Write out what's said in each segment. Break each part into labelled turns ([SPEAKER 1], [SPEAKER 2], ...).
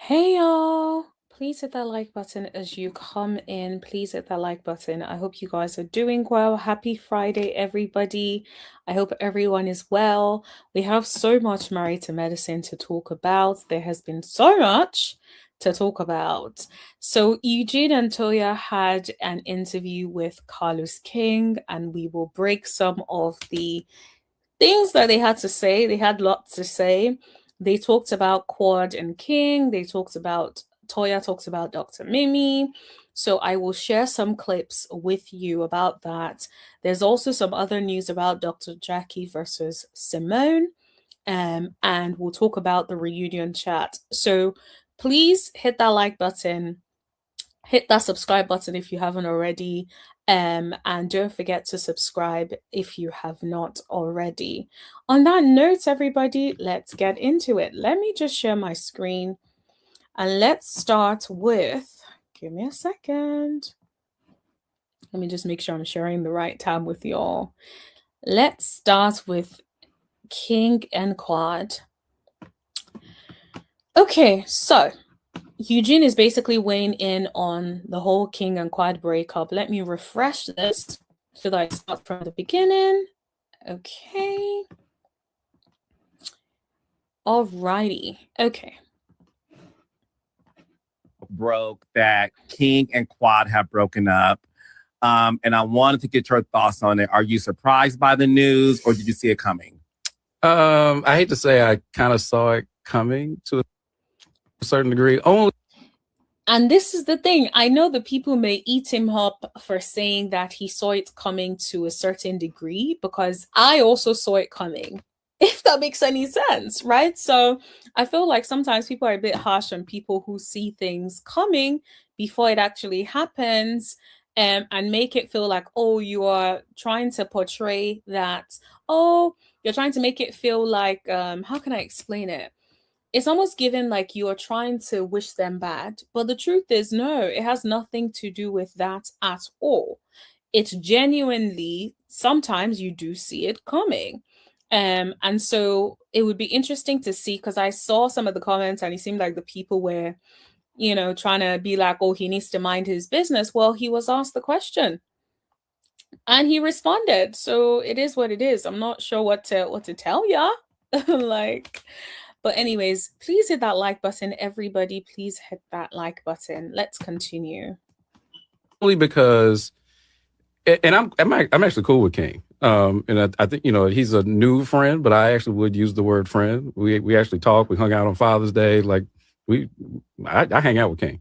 [SPEAKER 1] Hey y'all! Please hit that like button as you come in. Please hit that like button. I hope you guys are doing well. Happy Friday, everybody. I hope everyone is well. We have so much Married to Medicine to talk about. There has been so much to talk about. So, Eugene and Toya had an interview with Carlos King, and we will break some of the things that they had to say. They had lots to say. They talked about Quad and King. They talked about Toya talks about Dr. Mimi. So I will share some clips with you about that. There's also some other news about Dr. Jackie versus Simone. And we'll talk about the reunion chat. So please hit that like button, hit that subscribe button if you haven't already. And don't forget to subscribe if you have not already. On that note, everybody, let's get into it. Let me just share my screen and let's start with, give me a second. Let me just make sure I'm sharing the right tab with y'all. Let's start with King and Quad. Okay, so Eugene is basically weighing in on the whole King and Quad breakup. Let me refresh this. Should I start from the beginning? Okay. Alrighty. Okay.
[SPEAKER 2] Broke that King and Quad have broken up. And I wanted to get your thoughts on it. Are you surprised by the news or did you see it coming?
[SPEAKER 3] I hate to say I kind of saw it coming to a certain degree. Only
[SPEAKER 1] And this is the thing. I know the people may eat him up for saying that he saw it coming to a certain degree, because I also saw it coming, if that makes any sense, right? So I feel like sometimes people are a bit harsh on people who see things coming before it actually happens, and make it feel like, oh, you are trying to portray that, oh, you're trying to make it feel like, how can I explain it? It's almost given like you are trying to wish them bad. But the truth is, no, it has nothing to do with that at all. It's genuinely, sometimes you do see it coming. And so it would be interesting to see, because I saw some of the comments and it seemed like the people were, trying to be like, oh, he needs to mind his business. Well, he was asked the question and he responded. So it is what it is. I'm not sure what to tell ya. Like, but anyways, please hit that like button. Everybody, please hit that like button. Let's continue.
[SPEAKER 3] because, and I'm actually cool with King. And I think he's a new friend, but I actually would use the word friend. We actually talked. We hung out on Father's Day. Like I hang out with King.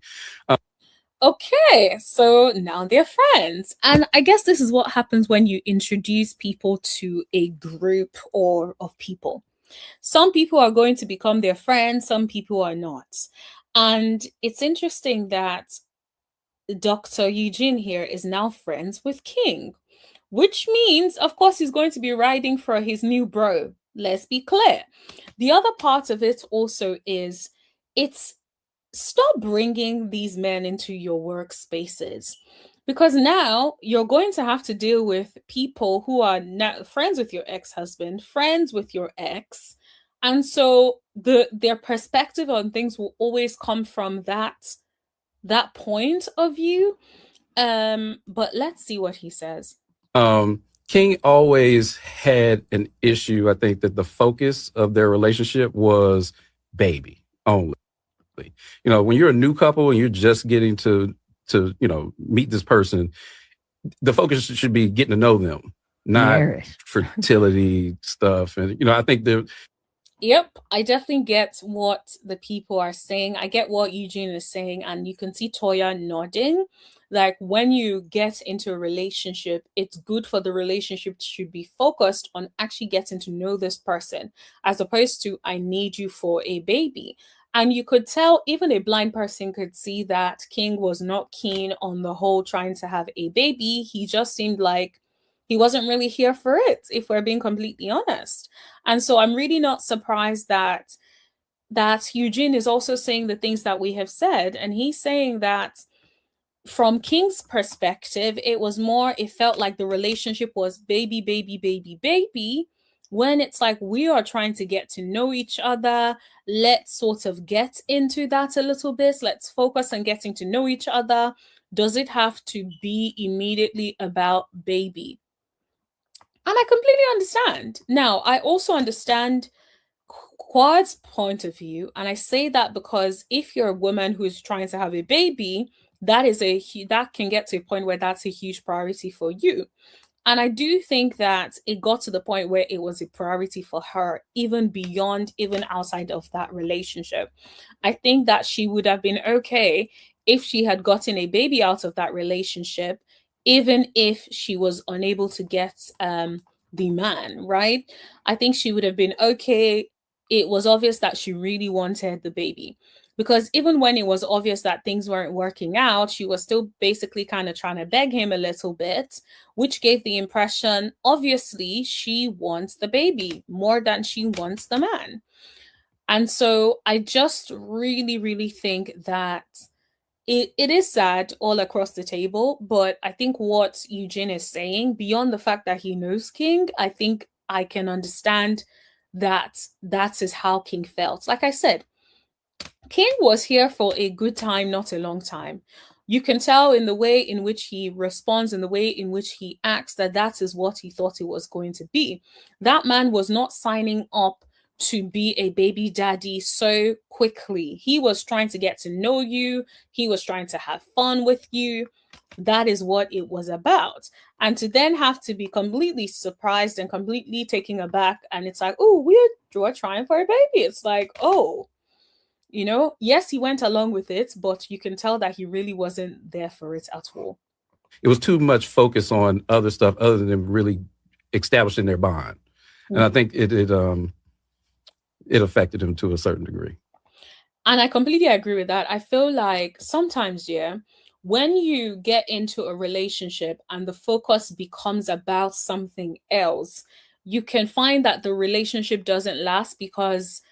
[SPEAKER 1] Okay, so now they're friends. And I guess this is what happens when you introduce people to a group or of people. Some people are going to become their friends, some people are not. And it's interesting that Dr. Eugene here is now friends with King, which means, of course, he's going to be riding for his new bro. Let's be clear. The other part of it also is, it's stop bringing these men into your workspaces, because now you're going to have to deal with people who are not friends with your ex-husband, friends with your ex, and so their perspective on things will always come from that point of view. But let's see what he says.
[SPEAKER 3] King always had an issue. I think that the focus of their relationship was baby only. When you're a new couple and you're just getting to meet this person, the focus should be getting to know them, not fertility stuff. And I think they're.
[SPEAKER 1] Yep, I definitely get what the people are saying. I get what Eugene is saying, and you can see Toya nodding. Like, when you get into a relationship, it's good for the relationship to be focused on actually getting to know this person, as opposed to, I need you for a baby. And you could tell, even a blind person could see that King was not keen on the whole trying to have a baby. He just seemed like he wasn't really here for it, if we're being completely honest. And so I'm really not surprised that Eugene is also saying the things that we have said. And he's saying that from King's perspective, it was more, it felt like the relationship was baby, baby, baby, baby. when it's like we are trying to get to know each other, let's sort of get into that a little bit. Let's focus on getting to know each other. Does it have to be immediately about baby? And I completely understand. Now, I also understand Quad's point of view, and I say that because if you're a woman who's trying to have a baby, that can get to a point where that's a huge priority for you. And I do think that it got to the point where it was a priority for her, even beyond, even outside of that relationship. I think that she would have been okay if she had gotten a baby out of that relationship, even if she was unable to get the man, right? I think she would have been okay. It was obvious that she really wanted the baby. Because even when it was obvious that things weren't working out, she was still basically kind of trying to beg him a little bit, which gave the impression, obviously, she wants the baby more than she wants the man. And so I just really, really think that it is sad all across the table. But I think what Eugene is saying, beyond the fact that he knows King, I think I can understand that that is how King felt. Like I said, King was here for a good time, not a long time. You can tell in the way in which he responds, in the way in which he acts, that that is what he thought it was going to be. That man was not signing up to be a baby daddy so quickly. He was trying to get to know you, he was trying to have fun with you. That is what it was about. And to then have to be completely surprised and completely taken aback, and it's like, oh, we're trying for a baby. It's like, oh, yes, he went along with it, but you can tell that he really wasn't there for it at all.
[SPEAKER 3] It was too much focus on other stuff other than really establishing their bond. And I think it affected him to a certain degree.
[SPEAKER 1] And I completely agree with that. I feel like sometimes, yeah, when you get into a relationship and the focus becomes about something else, you can find that the relationship doesn't last because,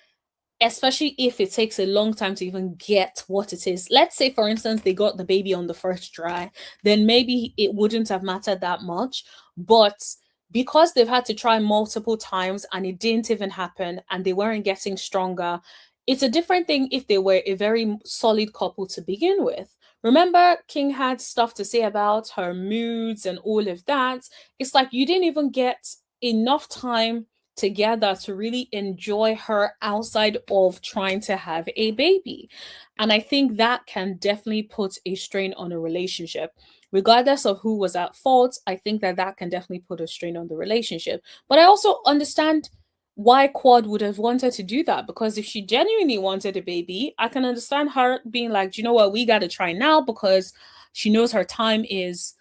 [SPEAKER 1] especially if it takes a long time to even get what it is. Let's say, for instance, they got the baby on the first try, then maybe it wouldn't have mattered that much. But because they've had to try multiple times and it didn't even happen and they weren't getting stronger, it's a different thing if they were a very solid couple to begin with. Remember, King had stuff to say about her moods and all of that. It's like you didn't even get enough time together to really enjoy her outside of trying to have a baby. And I think that can definitely put a strain on a relationship. Regardless of who was at fault, I think that that can definitely put a strain on the relationship. But I also understand why Quad would have wanted to do that, because if she genuinely wanted a baby, I can understand her being like, do you know what, we got to try now, because she knows her time is,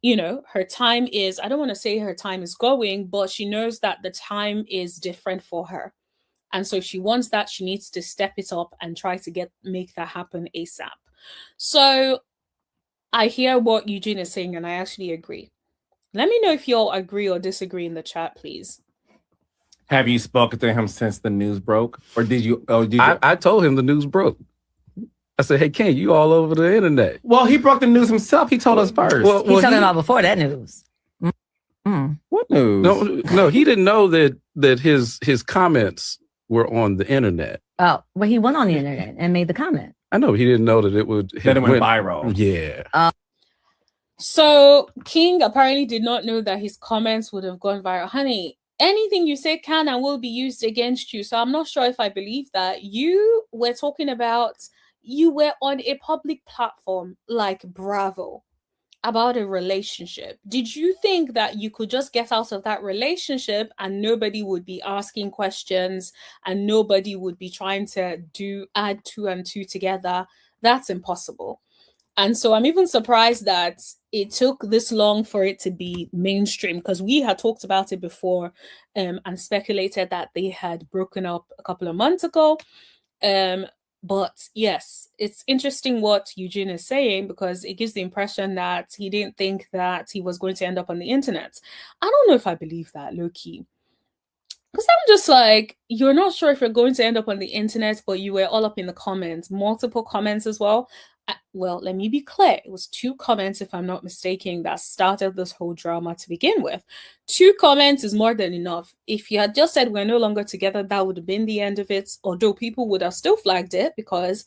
[SPEAKER 1] her time is, I don't want to say her time is going, but she knows that the time is different for her. And so if she wants that, she needs to step it up and try to make that happen ASAP. So I hear what Eugene is saying, and I actually agree. Let me know if you all agree or disagree in the chat, please.
[SPEAKER 2] Have you spoken to him since the news broke? Or did you?
[SPEAKER 3] I told him the news broke. I said, hey, King, you all over the internet.
[SPEAKER 2] Well, he broke the news himself. He told us first.
[SPEAKER 4] Well, he's talking about before that news.
[SPEAKER 2] What news?
[SPEAKER 3] No, he didn't know that his comments were on the internet.
[SPEAKER 4] Oh, well, he went on the internet and made the comment.
[SPEAKER 3] I know, he didn't know that it
[SPEAKER 2] went viral.
[SPEAKER 3] Yeah.
[SPEAKER 1] So King apparently did not know that his comments would have gone viral. Honey, anything you say can and will be used against you. So I'm not sure if I believe that. You were talking about, you were on a public platform like Bravo about a relationship. Did you think that you could just get out of that relationship and nobody would be asking questions and nobody would be trying to add 2 and 2 together? That's impossible. And so I'm even surprised that it took this long for it to be mainstream, because we had talked about it before and speculated that they had broken up a couple of months ago. But yes, it's interesting what Eugene is saying, because it gives the impression that he didn't think that he was going to end up on the internet. I don't know if I believe that, low-key. Because I'm just like, you're not sure if you're going to end up on the internet, but you were all up in the comments, multiple comments as well. Well, let me be clear. It was 2 comments, if I'm not mistaken, that started this whole drama to begin with. 2 comments is more than enough. If you had just said we're no longer together, that would have been the end of it. Although people would have still flagged it because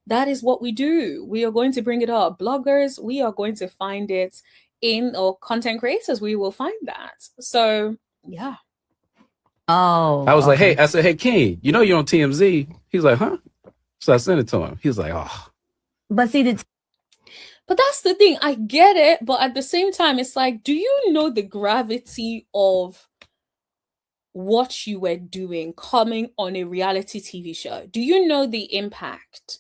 [SPEAKER 1] that is what we do. We are going to bring it up. Bloggers, we are going to find it or content creators, we will find that. So, yeah.
[SPEAKER 4] Oh.
[SPEAKER 3] I was like,
[SPEAKER 4] okay.
[SPEAKER 3] hey, I said, hey, King, you know you're on TMZ. He's like, huh? So I sent it to him. He was like, oh.
[SPEAKER 4] But see,
[SPEAKER 1] But that's the thing. I get it. But at the same time, it's like, do you know the gravity of what you were doing coming on a reality TV show? Do you know the impact?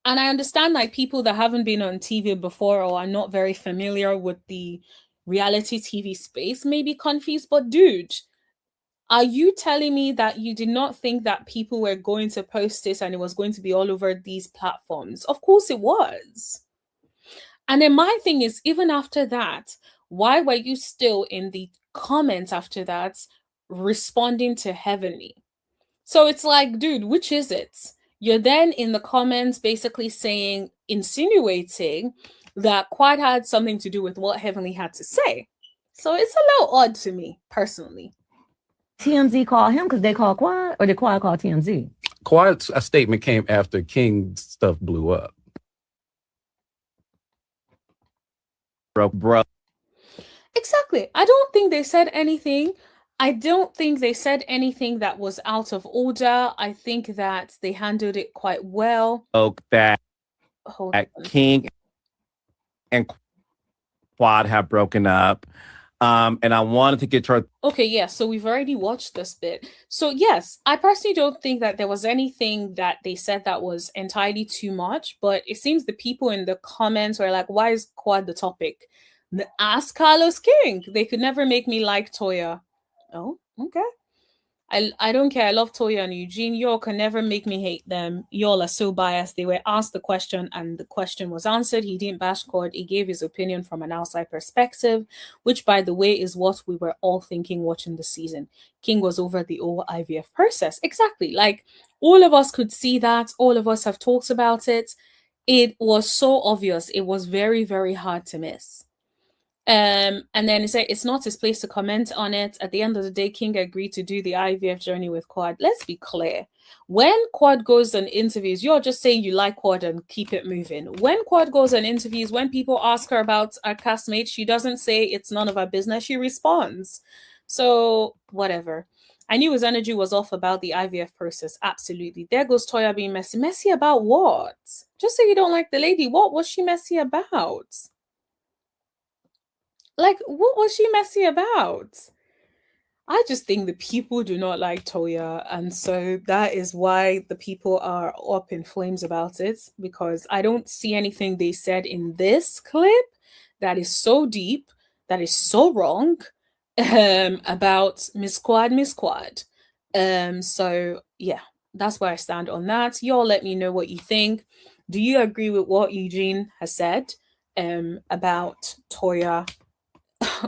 [SPEAKER 1] And I understand like people that haven't been on TV before or are not very familiar with the reality TV space may be confused. But dude, are you telling me that you did not think that people were going to post it and it was going to be all over these platforms? Of course it was. And then my thing is, even after that, why were you still in the comments after that responding to Heavenly? So it's like, dude, which is it? You're then in the comments basically saying, insinuating that Quad had something to do with what Heavenly had to say. So it's a little odd to me, personally.
[SPEAKER 4] TMZ called him because they called Quad, or did Quad call TMZ?
[SPEAKER 3] Quad's a statement came after King's stuff blew up.
[SPEAKER 2] Bro.
[SPEAKER 1] Exactly. I don't think they said anything. I don't think they said anything that was out of order. I think that they handled it quite well.
[SPEAKER 2] That
[SPEAKER 1] Hold on.
[SPEAKER 2] King and Quad have broken up. And I wanted to get your...
[SPEAKER 1] Okay, yeah, so we've already watched this bit. So yes, I personally don't think that there was anything that they said that was entirely too much, but it seems the people in the comments were like, why is Quad the topic? Ask Carlos King. They could never make me like Toya. Oh, okay. I don't care. I love Toya and Eugene. Y'all can never make me hate them. Y'all are so biased. They were asked the question and the question was answered. He didn't bash Cord. He gave his opinion from an outside perspective, which, by the way, is what we were all thinking watching the season. King was over the whole IVF process. Exactly. Like, all of us could see that. All of us have talked about it. It was so obvious. It was very, very hard to miss. And then he said it's not his place to comment on it. At the end of the day, King agreed to do the IVF journey with Quad. Let's be clear. When Quad goes on interviews, you're just saying you like Quad and keep it moving. When Quad goes on interviews, when people ask her about our castmate, she doesn't say it's none of our business. She responds. So, whatever. I knew his energy was off about the IVF process. Absolutely. There goes Toya being messy. Messy about what? Just say you don't like the lady. What was she messy about? Like, what was she messy about? I just think the people do not like Toya, and so that is why the people are up in flames about it, because I don't see anything they said in this clip that is so deep, that is so wrong, about Miss Quad. So yeah, that's where I stand on that. Y'all let me know what you think. Do you agree with what Eugene has said about Toya?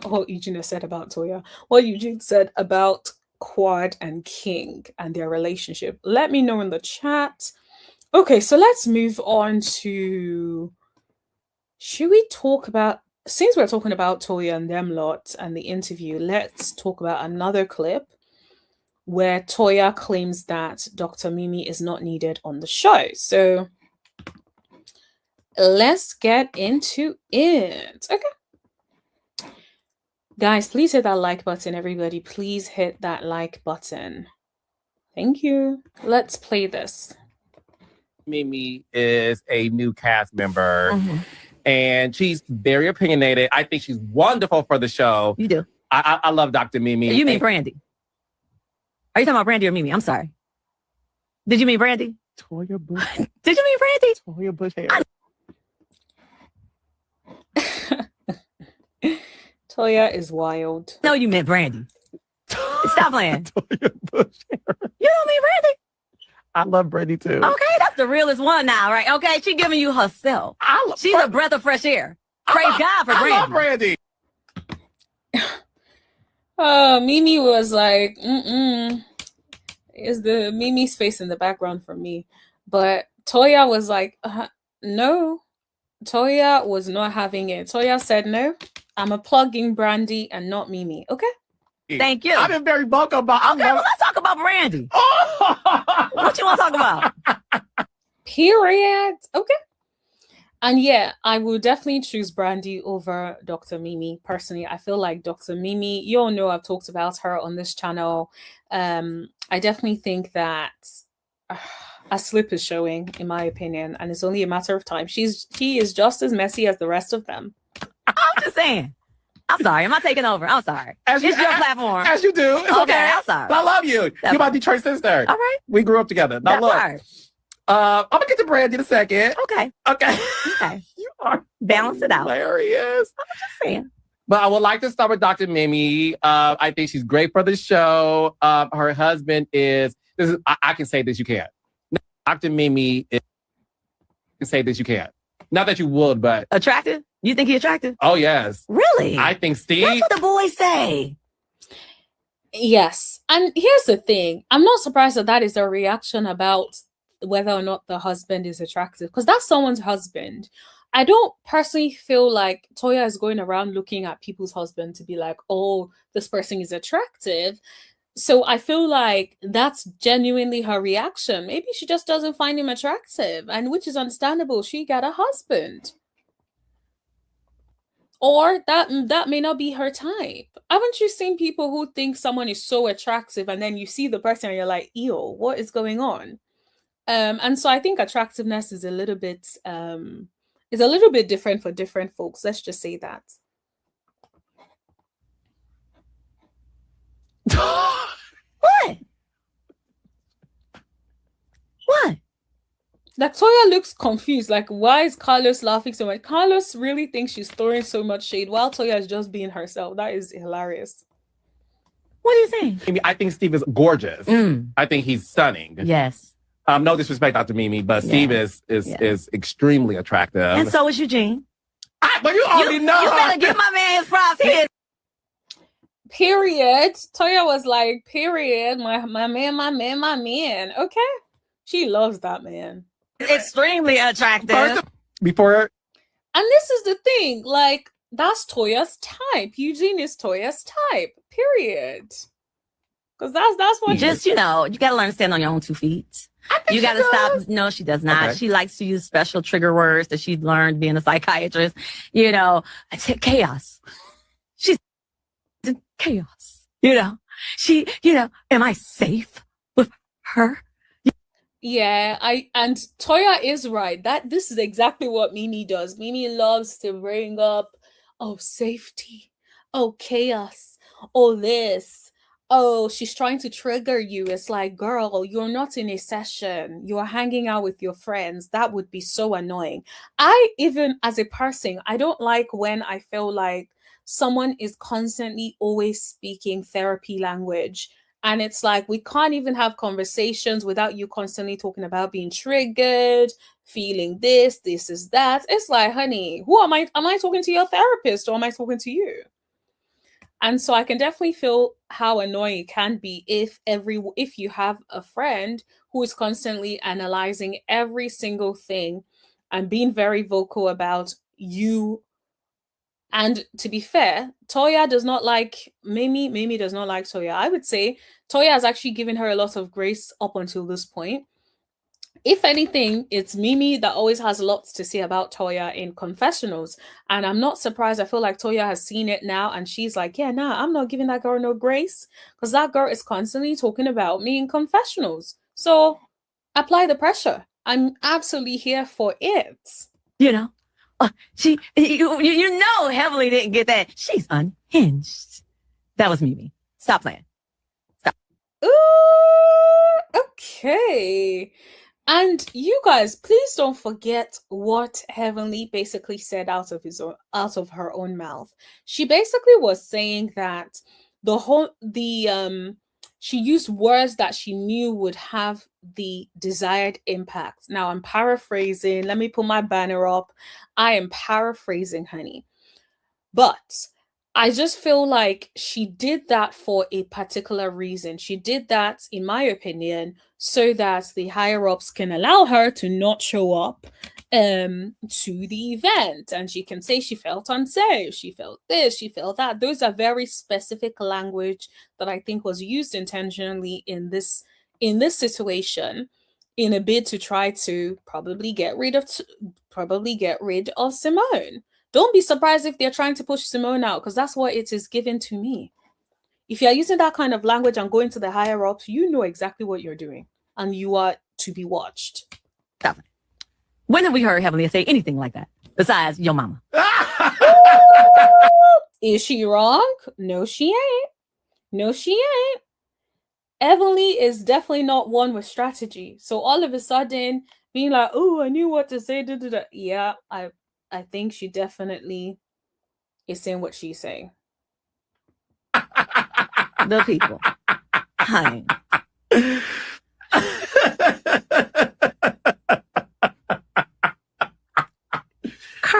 [SPEAKER 1] What Eugene said about Toya, what Eugene said about Quad and King and their relationship. Let me know in the chat. Okay, so let's move on to... Should we talk about... Since we're talking about Toya and them lot and the interview, let's talk about another clip where Toya claims that Dr. Mimi is not needed on the show. So let's get into it. Okay. Guys, please hit that like button, everybody. Please hit that like button. Thank you. Let's play this.
[SPEAKER 2] Mimi is a new cast member, and she's very opinionated. I think she's wonderful for the show.
[SPEAKER 4] You do.
[SPEAKER 2] I love Dr. Mimi.
[SPEAKER 4] You mean Brandy? Are you talking about Brandy or Mimi? I'm sorry. Did you mean Brandy?
[SPEAKER 2] Toya Bush.
[SPEAKER 4] Did you mean Brandy?
[SPEAKER 2] Toya Bush hair.
[SPEAKER 1] Toya is wild.
[SPEAKER 4] No, you meant Brandy. Stop playing.
[SPEAKER 2] Toya Bush hair.
[SPEAKER 4] You don't mean Brandy?
[SPEAKER 2] I love Brandy too.
[SPEAKER 4] Okay, that's the realest one now, right? Okay, she giving you herself. She's a breath of fresh air. Praise God for Brandy.
[SPEAKER 2] I love Brandy.
[SPEAKER 1] Mimi was like, is the Mimi's face in the background for me. But Toya was like, no, Toya was not having it. Toya said, no, I'm a plugging Brandy and not Mimi. Okay?
[SPEAKER 4] Thank you.
[SPEAKER 2] I've been very vocal about.
[SPEAKER 4] Okay, well, let's talk about Brandy. What you want to talk about?
[SPEAKER 1] Period. Okay. And yeah, I will definitely choose Brandy over Dr. Mimi. Personally, I feel like Dr. Mimi, you all know I've talked about her on this channel. I definitely think that a slip is showing, in my opinion, and it's only a matter of time. She is just as messy as the rest of them.
[SPEAKER 4] I'm just saying. I'm sorry. Am I taking over? I'm sorry. It's your platform.
[SPEAKER 2] As you do. It's okay.
[SPEAKER 4] I'm sorry.
[SPEAKER 2] I love you. You're my Detroit sister.
[SPEAKER 4] All right.
[SPEAKER 2] We grew up together. Now look.
[SPEAKER 4] Right.
[SPEAKER 2] I'm gonna get to Brandy in a second.
[SPEAKER 4] Okay.
[SPEAKER 2] Okay. You are
[SPEAKER 4] balance it out.
[SPEAKER 2] Hilarious.
[SPEAKER 4] I'm just saying.
[SPEAKER 2] But I would like to start with Dr. Mimi. I think she's great for the show. Her husband is. I can say this. You can't. Dr. Mimi is. You can say this. You can't. Not that you would, but
[SPEAKER 4] attractive. You think he's attractive?
[SPEAKER 2] Oh yes.
[SPEAKER 4] Really?
[SPEAKER 2] I think Steve.
[SPEAKER 4] That's what the boys say.
[SPEAKER 1] Yes, and here's the thing. I'm not surprised that is a reaction about whether or not the husband is attractive, because that's someone's husband. I don't personally feel like Toya is going around looking at people's husband to be like, oh, this person is attractive. So I feel like that's genuinely her reaction. Maybe she just doesn't find him attractive, and which is understandable. She got a husband. Or that may not be her type. Haven't you seen people who think someone is so attractive and then you see the person and you're like, ew, what is going on? And so I think attractiveness is a little bit different for different folks. Let's just say that.
[SPEAKER 4] What? What?
[SPEAKER 1] Like Toya looks confused. Like, why is Carlos laughing so much? Carlos really thinks she's throwing so much shade while Toya is just being herself. That is hilarious.
[SPEAKER 4] What are you saying?
[SPEAKER 2] I think Steve is gorgeous. I think he's stunning.
[SPEAKER 4] Yes.
[SPEAKER 2] No disrespect, Dr. Mimi, but Steve is extremely attractive.
[SPEAKER 4] And so is Eugene.
[SPEAKER 2] But you already know.
[SPEAKER 4] You better give my man his props.
[SPEAKER 1] Period. Toya was like, period. My man. Okay. She loves that man.
[SPEAKER 4] Extremely attractive.
[SPEAKER 1] And this is the thing, like, that's Toya's type. Eugene is Toya's type. Period. Because that's what
[SPEAKER 4] you gotta learn to stand on your own 2 feet. You gotta stop. No, she does not. Okay. She likes to use special trigger words that she learned being a psychiatrist. Chaos. She's in chaos. Am I safe with her?
[SPEAKER 1] Yeah, and Toya is right. This is exactly what Mimi does. Mimi loves to bring up, oh, safety, oh, chaos, oh, this. Oh, she's trying to trigger you. It's like, girl, you're not in a session. You're hanging out with your friends. That would be so annoying. Even as a person, I don't like when I feel like someone is constantly always speaking therapy language. And it's like, we can't even have conversations without you constantly talking about being triggered, feeling this is that. It's like, honey, who am I? Am I talking to your therapist or am I talking to you? And so I can definitely feel how annoying it can be if you have a friend who is constantly analyzing every single thing and being very vocal about you. And to be fair, Toya does not like Mimi. Mimi does not like Toya. I would say Toya has actually given her a lot of grace up until this point. If anything, it's Mimi that always has lots to say about Toya in confessionals. And I'm not surprised. I feel like Toya has seen it now and she's like, yeah, nah, I'm not giving that girl no grace because that girl is constantly talking about me in confessionals. So apply the pressure. I'm absolutely here for it.
[SPEAKER 4] Heavily didn't get that. She's unhinged. That was Mimi. Stop playing. Stop.
[SPEAKER 1] Ooh, okay. And you guys, please don't forget what Heavenly basically said out of her own mouth. She basically was saying that she used words that she knew would have the desired impact. Now I'm paraphrasing. Let me put my banner up. I am paraphrasing, honey. But I just feel like she did that for a particular reason. She did that, in my opinion, so that the higher-ups can allow her to not show up to the event, and she can say she felt unsafe, she felt this, she felt that. Those are very specific language that I think was used intentionally in this situation, in a bid to try to probably get rid of Simone. Don't be surprised if they're trying to push Simone out, because that's what it is given to me. If you're using that kind of language and going to the higher ups, you know exactly what you're doing, and you are to be watched.
[SPEAKER 4] When have we heard Heavenly say anything like that besides your mama?
[SPEAKER 1] Is she wrong? No, she ain't. No, she ain't. Heavenly is definitely not one with strategy. So all of a sudden, being like, "Oh, I knew what to say." Yeah, I think she definitely is saying what she's saying.
[SPEAKER 4] The people, honey.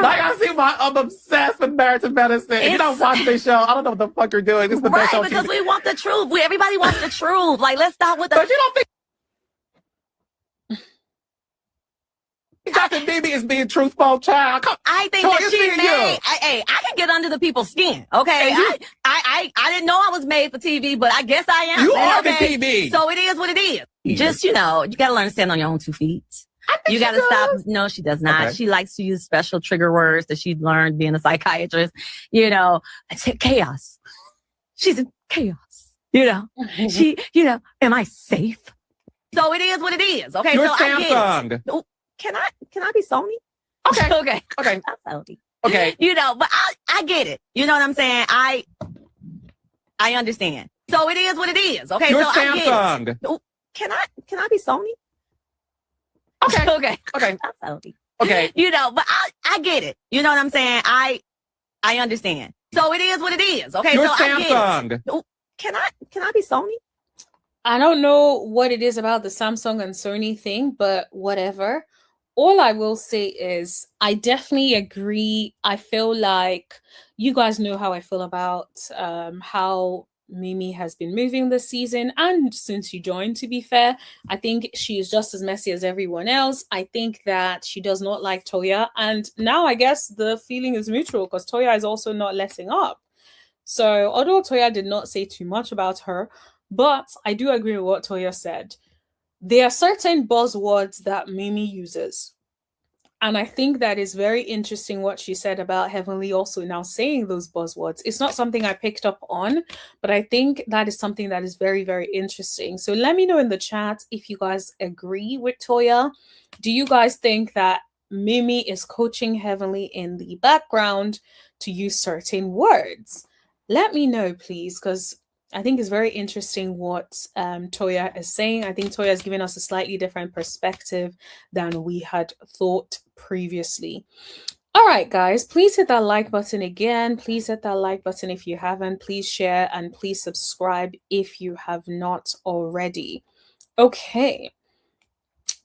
[SPEAKER 2] Like I see why I'm obsessed with marriage and medicine. If you don't watch this show, I don't know what the fuck you're doing. It's the best show.
[SPEAKER 4] Because we want the truth. Everybody wants the truth. Like, let's start with the.
[SPEAKER 2] But you don't think Dr. Mimi is being truthful, child?
[SPEAKER 4] I think that she made. I can get under the people's skin. Okay, I didn't know I was made for TV, but I guess I am.
[SPEAKER 2] You are the TV.
[SPEAKER 4] So it is what it is. Yeah. Just you gotta learn to stand on your own 2 feet. You got to stop. No, she does not. Okay. She likes to use special trigger words that she learned being a psychiatrist. Chaos. She's in chaos. She, am I safe? So it is what it is. Okay.
[SPEAKER 2] You're
[SPEAKER 4] so
[SPEAKER 2] Samsung.
[SPEAKER 4] Can I be Sony?
[SPEAKER 2] Okay.
[SPEAKER 4] Okay.
[SPEAKER 2] Not
[SPEAKER 4] Sony.
[SPEAKER 2] Okay.
[SPEAKER 4] But I get it. You know what I'm saying? I understand. So it is what it is. Okay.
[SPEAKER 2] You're
[SPEAKER 4] so
[SPEAKER 2] Samsung.
[SPEAKER 4] I get it. Can I be Sony?
[SPEAKER 2] Okay.
[SPEAKER 4] Okay.
[SPEAKER 2] Okay.
[SPEAKER 4] But I get it. You know what I'm saying? I understand. So it is what it is. Okay.
[SPEAKER 2] You're
[SPEAKER 4] so
[SPEAKER 2] Samsung.
[SPEAKER 4] Can I be Sony?
[SPEAKER 1] I don't know what it is about the Samsung and Sony thing, but whatever. All I will say is I definitely agree. I feel like you guys know how I feel about how Mimi has been moving this season, and since she joined, to be fair, I think she is just as messy as everyone else. I think that she does not like Toya, and now I guess the feeling is mutual because Toya is also not letting up. So although Toya did not say too much about her, but I do agree with what Toya said. There are certain buzzwords that Mimi uses. And I think that is very interesting what she said about Heavenly also now saying those buzzwords. It's not something I picked up on, but I think that is something that is very, very interesting. So let me know in the chat if you guys agree with Toya. Do you guys think that Mimi is coaching Heavenly in the background to use certain words? Let me know, please, because I think it's very interesting what Toya is saying. I think Toya is giving us a slightly different perspective than we had thought previously. All right, guys, please hit that like button again. Please hit that like button if you haven't. Please share and please subscribe if you have not already. Okay,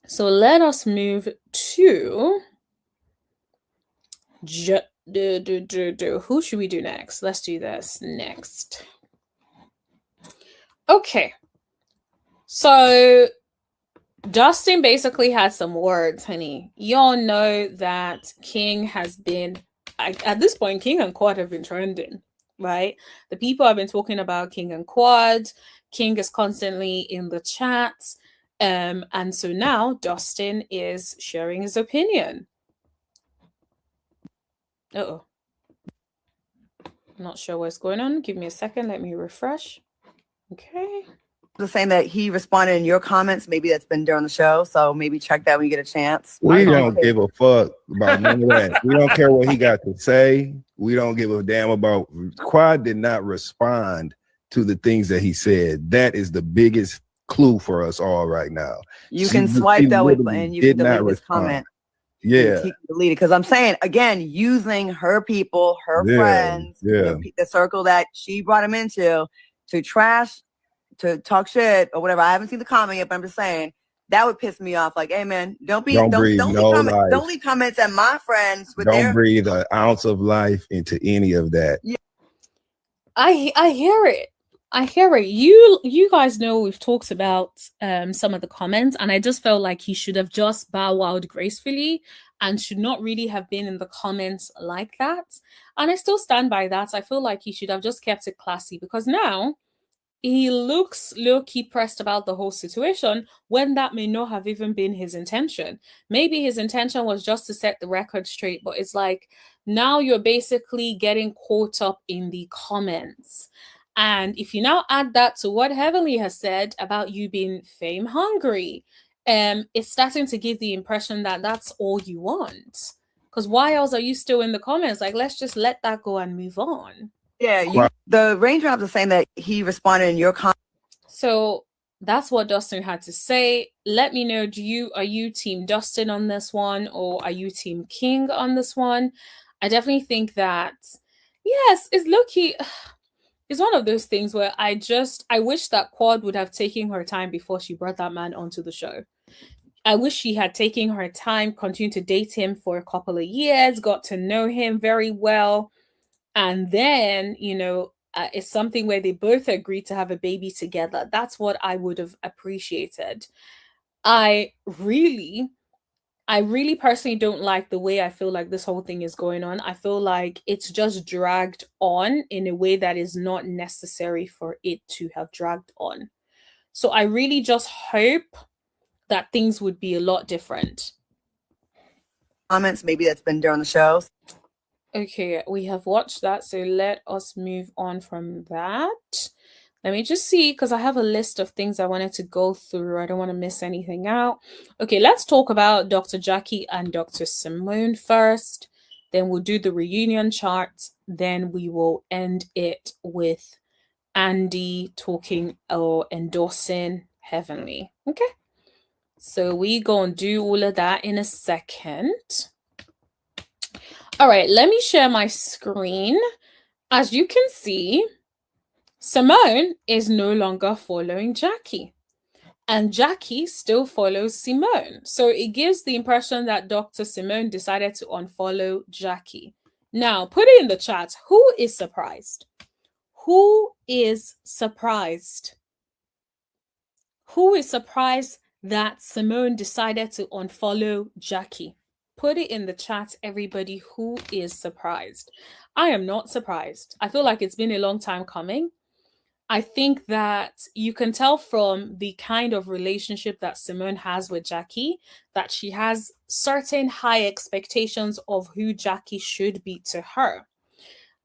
[SPEAKER 1] so let us move to... Who should we do next? Let's do this next. Okay, so Dustin basically had some words, honey. Y'all know that King has been, at this point, King and Quad have been trending, right? The people have been talking about King and Quad. King is constantly in the chats. And so now Dustin is sharing his opinion. Uh-oh. I'm not sure what's going on. Give me a second. Let me refresh. Okay.
[SPEAKER 5] Just saying that he responded in your comments. Maybe that's been during the show. So maybe check that when you get a chance.
[SPEAKER 6] We don't give a fuck about none of that. We don't care what he got to say. We don't give a damn about. Quad did not respond to the things that he said. That is the biggest clue for us all right now.
[SPEAKER 5] You can swipe that way and you can delete his comment.
[SPEAKER 6] Yeah.
[SPEAKER 5] He can delete it. Because I'm saying, again, using her people, her friends, the circle that she brought him into to trash, to talk shit or whatever. I haven't seen the comment yet, but I'm just saying that would piss me off. Like, hey man, don't leave comments at my friends with
[SPEAKER 6] don't breathe an ounce of life into any of that.
[SPEAKER 5] Yeah.
[SPEAKER 1] I hear it. I hear it. You guys know we've talked about some of the comments, and I just felt like he should have just bow wowed gracefully and should not really have been in the comments like that. And I still stand by that. I feel like he should have just kept it classy, because now he looks low-key pressed about the whole situation when that may not have even been his intention. Maybe his intention was just to set the record straight, but it's like now you're basically getting caught up in the comments. And if you now add that to what Heavenly has said about you being fame hungry, it's starting to give the impression that that's all you want. Because why else are you still in the comments? Like, let's just let that go and move on.
[SPEAKER 5] Yeah, the raindrops are saying that he responded in your comment.
[SPEAKER 1] So that's what Dustin had to say. Let me know, are you team Dustin on this one, or are you team King on this one? I definitely think that, yes, it's low-key. It's one of those things where I wish that Quad would have taken her time before she brought that man onto the show. I wish she had taken her time, continued to date him for a couple of years, got to know him very well. And then, it's something where they both agreed to have a baby together. That's what I would have appreciated. I really personally don't like the way I feel like this whole thing is going on. I feel like it's just dragged on in a way that is not necessary for it to have dragged on. So I really just hope that things would be a lot different.
[SPEAKER 5] Comments, maybe that's been during the show.
[SPEAKER 1] Okay, we have watched that, so let us move on from that. Let me just see, because I have a list of things I wanted to go through. I don't want to miss anything out. Okay, let's talk about Dr. Jackie and Dr. Simone first. Then we'll do the reunion chart. Then we will end it with Andy talking or endorsing Heavenly. Okay, so we gonna do all of that in a second. All right, let me share my screen. As you can see, Simone is no longer following Jackie, and Jackie still follows Simone. So it gives the impression that Dr. Simone decided to unfollow Jackie. Now, put it in the chat. Who is surprised? Who is surprised? Who is surprised that Simone decided to unfollow Jackie? Put it in the chat, everybody, who is surprised. I am not surprised. I feel like it's been a long time coming. I think that you can tell from the kind of relationship that Simone has with Jackie that she has certain high expectations of who Jackie should be to her.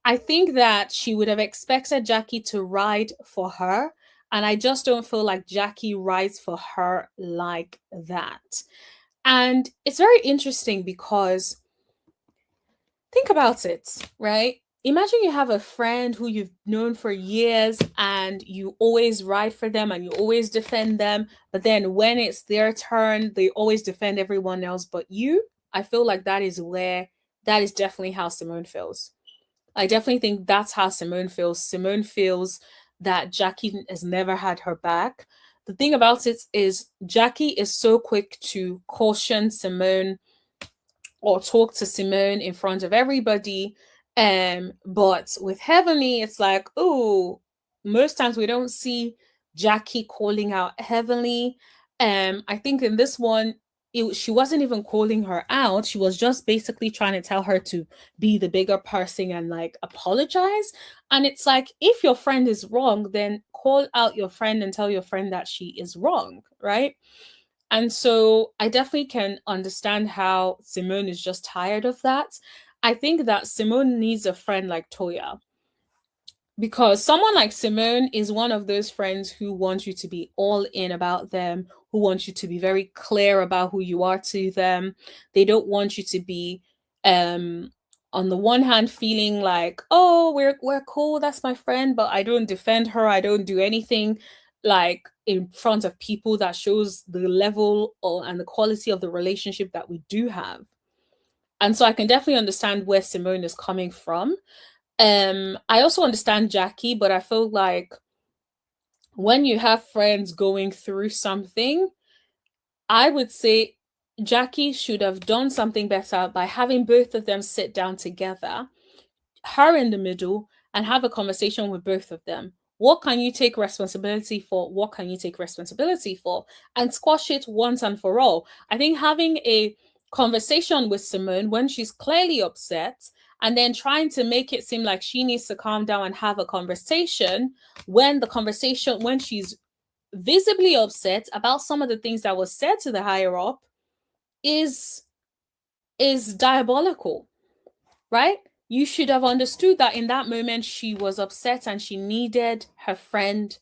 [SPEAKER 1] I think that she would have expected Jackie to ride for her, and I just don't feel like Jackie rides for her like that. And it's very interesting because think about it, right? Imagine you have a friend who you've known for years and you always ride for them and you always defend them. But then when it's their turn, they always defend everyone else but you. I feel like that is definitely how Simone feels. I definitely think that's how Simone feels. Simone feels that Jackie has never had her back. The thing about it is Jackie is so quick to caution Simone or talk to Simone in front of everybody. But with Heavenly, it's like, oh, most times we don't see Jackie calling out Heavenly. I think in this one, she wasn't even calling her out. She was just basically trying to tell her to be the bigger person and like apologize. And it's like, if your friend is wrong, then call out your friend and tell your friend that she is wrong, right? And so I definitely can understand how Simone is just tired of that. I think that Simone needs a friend like Toya, because someone like Simone is one of those friends who wants you to be all in about them, who wants you to be very clear about who you are to them. They don't want you to be on the one hand feeling like, oh, we're cool, that's my friend, but I don't defend her, I don't do anything like in front of people that shows the level and the quality of the relationship that we do have. And so I can definitely understand where Simone is coming from. I also understand Jackie, but I feel like when you have friends going through something, I would say Jackie should have done something better by having both of them sit down together, her in the middle, and have a conversation with both of them. What can you take responsibility for? What can you take responsibility for? And squash it once and for all. I think having a conversation with Simone when she's clearly upset, and then trying to make it seem like she needs to calm down and have a conversation when she's visibly upset about some of the things that was said to the higher up is diabolical, right? You should have understood that in that moment she was upset and she needed her friend.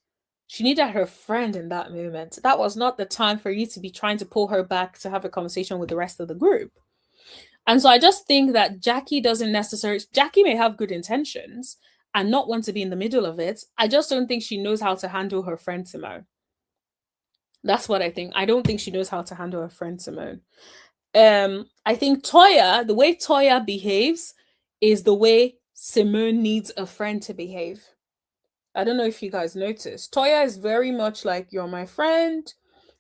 [SPEAKER 1] She needed her friend in that moment. That was not the time for you to be trying to pull her back to have a conversation with the rest of the group. And so I just think that Jackie may have good intentions and not want to be in the middle of it. I just don't think she knows how to handle her friend Simone. That's what I think. I don't think she knows how to handle her friend Simone. I think Toya, the way Toya behaves is the way Simone needs a friend to behave. I don't know if you guys noticed. Toya is very much like, you're my friend.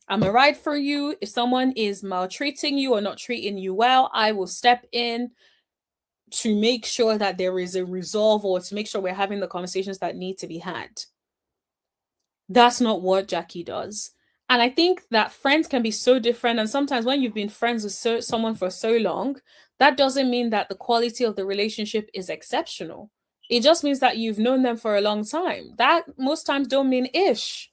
[SPEAKER 1] I'm a ride for you. If someone is maltreating you or not treating you well, I will step in to make sure that there is a resolve, or to make sure we're having the conversations that need to be had. That's not what Jackie does. And I think that friends can be so different. And sometimes when you've been friends with someone for so long, that doesn't mean that the quality of the relationship is exceptional. It just means that you've known them for a long time. That most times don't mean ish,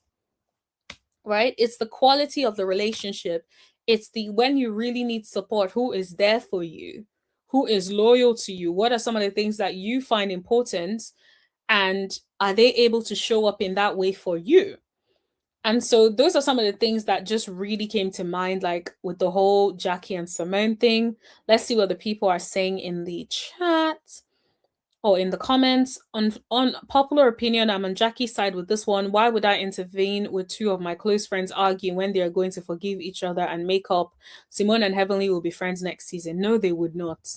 [SPEAKER 1] right? It's the quality of the relationship. It's the when you really need support, who is there for you, who is loyal to you, what are some of the things that you find important, and are they able to show up in that way for you? And so those are some of the things that just really came to mind, like with the whole Jackie and Simone thing. Let's see what the people are saying in the chat or in the comments. On popular opinion, I'm on Jackie's side with this one. Why would I intervene with two of my close friends arguing when they are going to forgive each other and make up? Simone and Heavenly will be friends next season. No, they would not.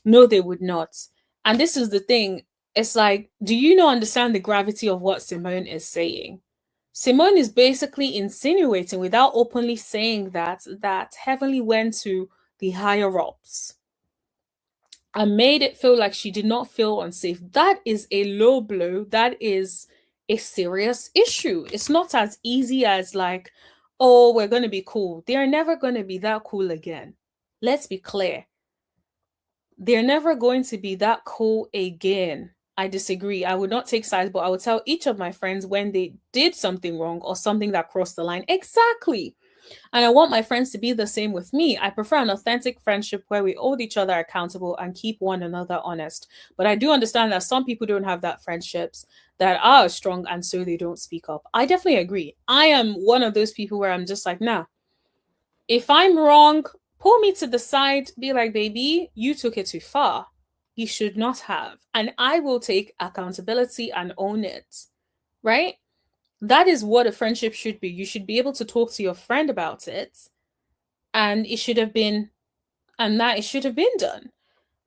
[SPEAKER 1] No, they would not. And this is the thing. It's like, do you not understand the gravity of what Simone is saying? Simone is basically insinuating, without openly saying that Heavenly went to the higher ups and made it feel like she did not feel unsafe. That is a low blow. That is a serious issue. It's not as easy as like, oh, we're going to be cool. They're never going to be that cool again. Let's be clear. They're never going to be that cool again. I disagree. I would not take sides, but I would tell each of my friends when they did something wrong or something that crossed the line. Exactly. And I want my friends to be the same with me. I prefer an authentic friendship where we hold each other accountable and keep one another honest. But I do understand that some people don't have that friendships that are strong, and so they don't speak up. I definitely agree. I am one of those people where I'm just like, nah, if I'm wrong, pull me to the side, be like, baby, you took it too far. You should not have. And I will take accountability and own it, right? That is what a friendship should be. You should be able to talk to your friend about it, and it should have been done,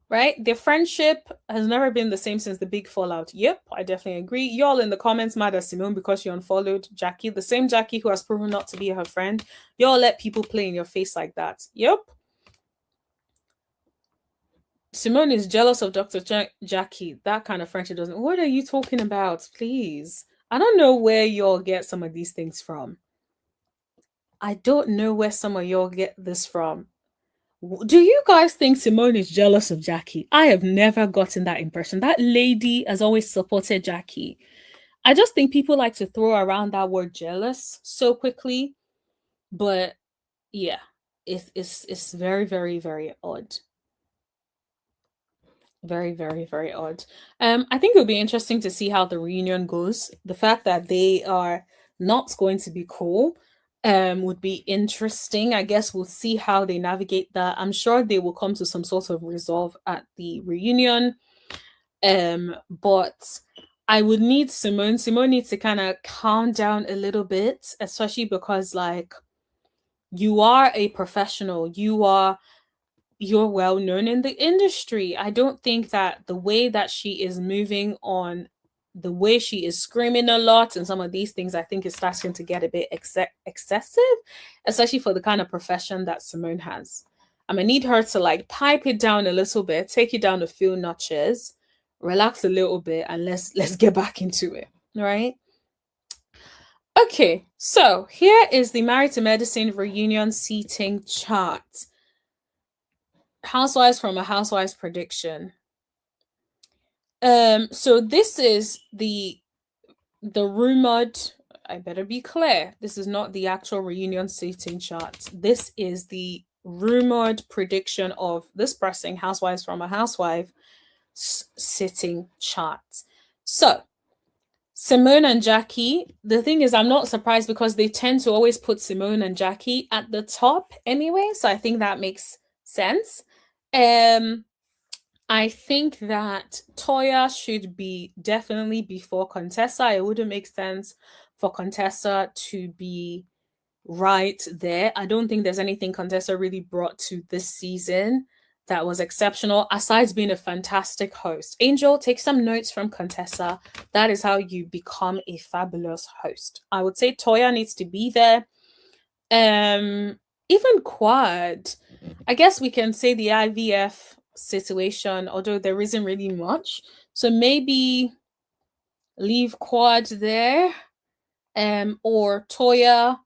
[SPEAKER 1] right? Their friendship has never been the same since the big fallout. Yep, I definitely agree. Y'all in the comments mad at Simone because she unfollowed Jackie, the same Jackie who has proven not to be her friend. Y'all let people play in your face like that. Yep. Simone is jealous of Dr. Jackie. That kind of friendship doesn't. What are you talking about? Please. I don't know where y'all get some of these things from. I don't know where some of y'all get this from. Do you guys think Simone is jealous of Jackie? I have never gotten that impression. That lady has always supported Jackie. I just think people like to throw around that word jealous so quickly. But yeah, it's very, very, very odd. Very, very, very odd. I think it'll be interesting to see how the reunion goes. The fact that they are not going to be cool would be interesting. I guess we'll see how they navigate that. I'm sure they will come to some sort of resolve at the reunion. But I would need Simone. Simone needs to kind of calm down a little bit, especially because like you are a professional. You're well known in the industry. I don't think that the way that she is moving on, the way she is screaming a lot and some of these things, I think is starting to get a bit excessive, especially for the kind of profession that Simone has. I'm gonna need her to like pipe it down a little bit, take it down a few notches, relax a little bit, and let's get back into it. All right. Okay, so here is the Married to Medicine reunion seating chart. Housewives from a Housewives prediction. So this is the rumored, I better be clear, this is not the actual reunion seating chart. This is the rumored prediction of this pressing Housewives from a Housewife sitting chart. So Simone and Jackie, the thing is, I'm not surprised because they tend to always put Simone and Jackie at the top anyway, so I think that makes sense. I think that Toya should be definitely before Contessa. It wouldn't make sense for Contessa to be right there. I don't think there's anything Contessa really brought to this season that was exceptional, aside being a fantastic host. Angel, take some notes from Contessa. That is how you become a fabulous host. I would say Toya needs to be there. Even Quad, I guess we can say the IVF situation, although there isn't really much. So maybe leave Quad there, or Toya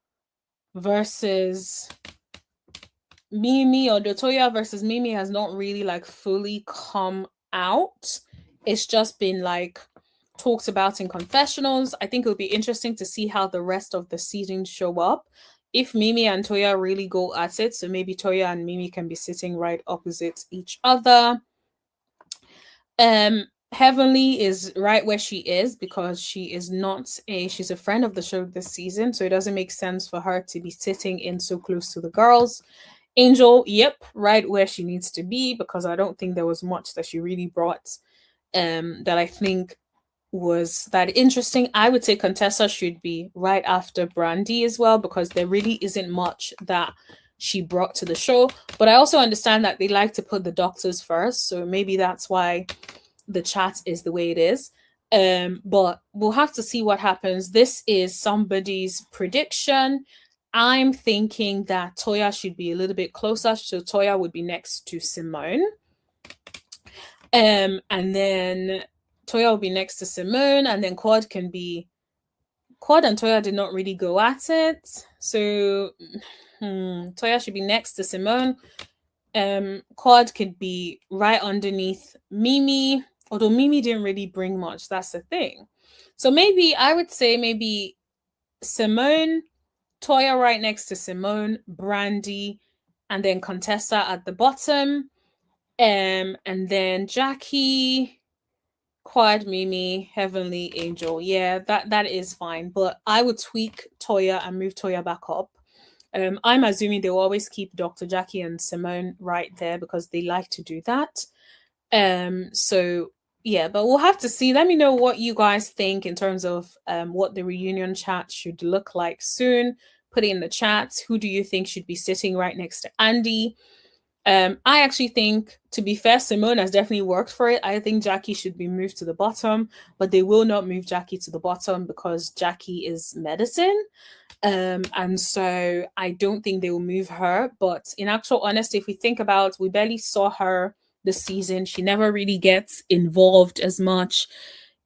[SPEAKER 1] versus Mimi, or the Toya versus Mimi has not really like fully come out. It's just been like talked about in confessionals. I think it would be interesting to see how the rest of the season show up. If Mimi and Toya really go at it, so maybe Toya and Mimi can be sitting right opposite each other. Heavenly is right where she is because she is not she's a friend of the show this season, so it doesn't make sense for her to be sitting in so close to the girls. Angel, yep, right where she needs to be because I don't think there was much that she really brought that I think was that interesting. I would say Contessa should be right after Brandy as well because there really isn't much that she brought to the show. But I also understand that they like to put the doctors first, so maybe that's why the chat is the way it is. But we'll have to see what happens. This is somebody's prediction. I'm thinking that Toya should be a little bit closer, so Toya would be next to Simone. And then Toya will be next to Simone, and then Quad and Toya did not really go at it. So Toya should be next to Simone. Quad could be right underneath Mimi, although Mimi didn't really bring much. That's the thing. So maybe I would say maybe Simone, Toya right next to Simone, Brandy, and then Contessa at the bottom. And then Jackie, Quad, Mimi, Heavenly, Angel. Yeah, that is fine. But I would tweak Toya and move Toya back up. I'm assuming they'll always keep Dr. Jackie and Simone right there because they like to do that. So yeah, but we'll have to see. Let me know what you guys think in terms of what the reunion chat should look like soon. Put it in the chat. Who do you think should be sitting right next to Andy? I actually think, to be fair, Simone has definitely worked for it. I think Jackie should be moved to the bottom, but they will not move Jackie to the bottom because Jackie is medicine. And so I don't think they will move her. But in actual honesty, if we think about, we barely saw her this season. She never really gets involved as much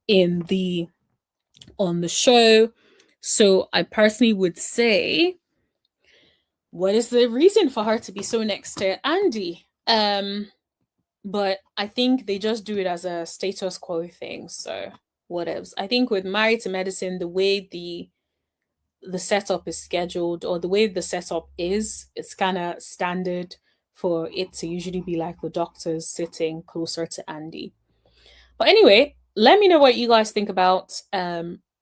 [SPEAKER 1] on the show. So I personally would say, what is the reason for her to be so next to Andy? But I think they just do it as a status quo thing. So whatevs. I think with Married to Medicine, the way the setup is scheduled, or the way the setup is, it's kind of standard for it to usually be like the doctors sitting closer to Andy. But anyway, let me know what you guys think about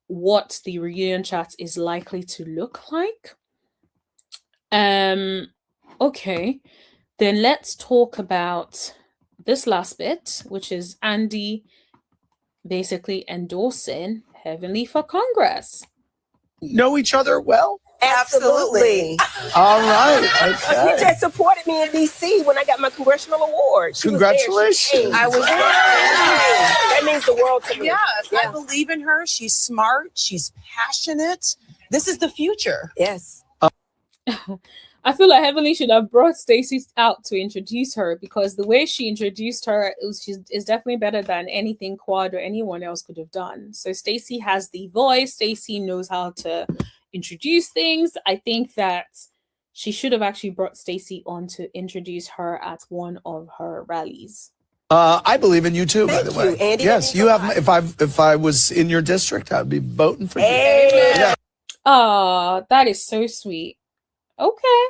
[SPEAKER 1] what the reunion chat is likely to look like. Okay, then let's talk about this last bit, which is Andy basically endorsing Heavenly for Congress.
[SPEAKER 7] Know each other well?
[SPEAKER 8] Absolutely.
[SPEAKER 7] All right. Okay.
[SPEAKER 8] You just supported me in DC when I got my congressional award.
[SPEAKER 7] Congratulations.
[SPEAKER 8] I was there. That means the world to me.
[SPEAKER 9] Yes, I believe in her. She's smart. She's passionate. This is the future.
[SPEAKER 8] Yes.
[SPEAKER 1] I feel like Heavenly should have brought Stacey out to introduce her, because the way she introduced her is definitely better than anything Quad or anyone else could have done. So Stacey has the voice. Stacey knows how to introduce things. I think that She should have actually brought Stacey on to introduce her at one of her rallies.
[SPEAKER 7] I believe in you too, by the way.
[SPEAKER 8] Andy,
[SPEAKER 7] yes, you have. If I was in your district, I'd be voting for you.
[SPEAKER 8] Amen.
[SPEAKER 7] Yeah.
[SPEAKER 1] Oh, that is so sweet. Okay.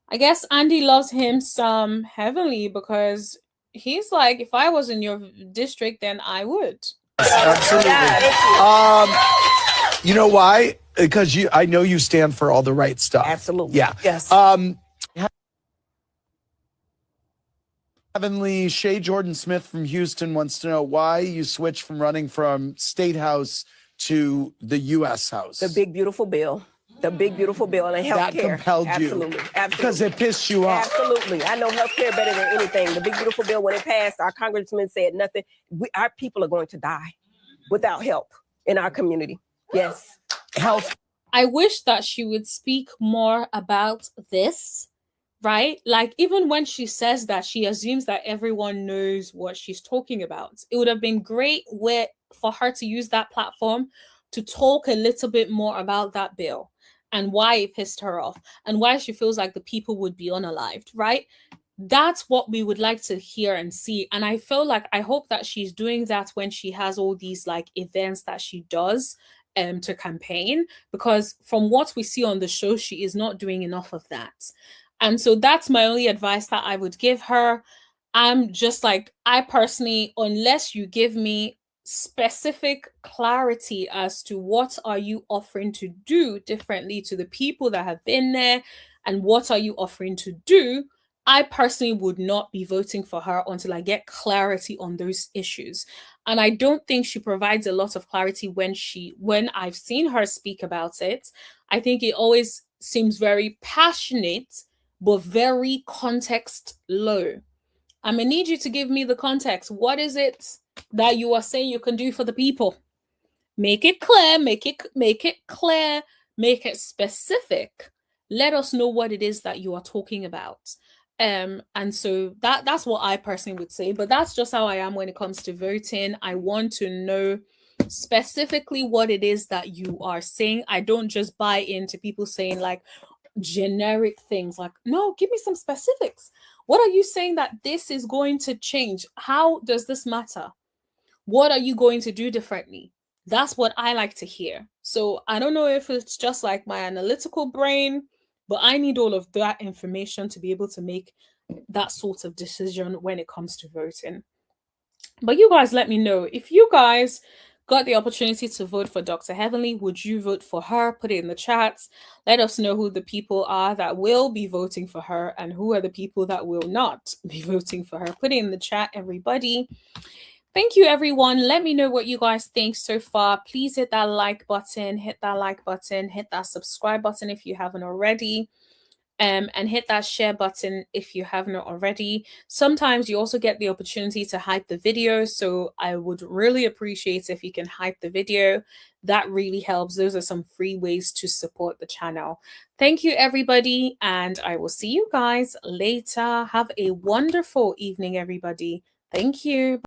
[SPEAKER 1] I guess Andy loves him some Heavenly because he's like, if I was in your district, then I would.
[SPEAKER 7] Absolutely. You know why? Because I know you stand for all the right stuff.
[SPEAKER 8] Absolutely.
[SPEAKER 7] Yeah.
[SPEAKER 8] Yes.
[SPEAKER 7] Heavenly, Shay Jordan Smith from Houston wants to know why you switched from running from State House to the U.S. House.
[SPEAKER 8] The big, beautiful bill. The big, beautiful bill and health care.
[SPEAKER 7] That compelled
[SPEAKER 8] Absolutely.
[SPEAKER 7] you.
[SPEAKER 8] Absolutely.
[SPEAKER 7] Because it pissed you off.
[SPEAKER 8] Absolutely. I know health care better than anything. The big, beautiful bill, when it passed, our congressman said nothing. Our people are going to die without help in our community. Yes.
[SPEAKER 7] Health.
[SPEAKER 1] I wish that she would speak more about this, right? Like, even when she says that, she assumes that everyone knows what she's talking about. It would have been great for her to use that platform to talk a little bit more about that bill and why it pissed her off and why she feels like the people would be unalived, right? That's what we would like to hear and see. And I feel like, I hope that she's doing that when she has all these like events that she does to campaign, because from what we see on the show, she is not doing enough of that. And so that's my only advice that I would give her. I'm just like, I personally, unless you give me specific clarity as to what are you offering to do differently to the people that have been there and what are you offering to do, I personally would not be voting for her until I get clarity on those issues. And I don't think she provides a lot of clarity when I've seen her speak about it. I think it always seems very passionate, but very context low. I'm gonna need you to give me the context. What is it that you are saying you can do for the people? Make it clear, make it clear, make it specific. Let us know what it is that you are talking about. And so that's what I personally would say, but that's just how I am when it comes to voting. I want to know specifically what it is that you are saying. I don't just buy into people saying like generic things, like, no, give me some specifics. What are you saying that this is going to change? How does this matter? What are you going to do differently? That's what I like to hear. So I don't know if it's just like my analytical brain, but I need all of that information to be able to make that sort of decision when it comes to voting. But you guys let me know, if you guys got the opportunity to vote for Dr. Heavenly, would you vote for her? Put it in the chats. Let us know who the people are that will be voting for her and who are the people that will not be voting for her. Put it in the chat, everybody. Thank you, everyone. Let me know what you guys think so far. Please hit that like button, hit that subscribe button if you haven't already. And hit that share button if you haven't already. Sometimes you also get the opportunity to hype the video, so I would really appreciate if you can hype the video. That really helps. Those are some free ways to support the channel. Thank you, everybody, and I will see you guys later. Have a wonderful evening, everybody. Thank you.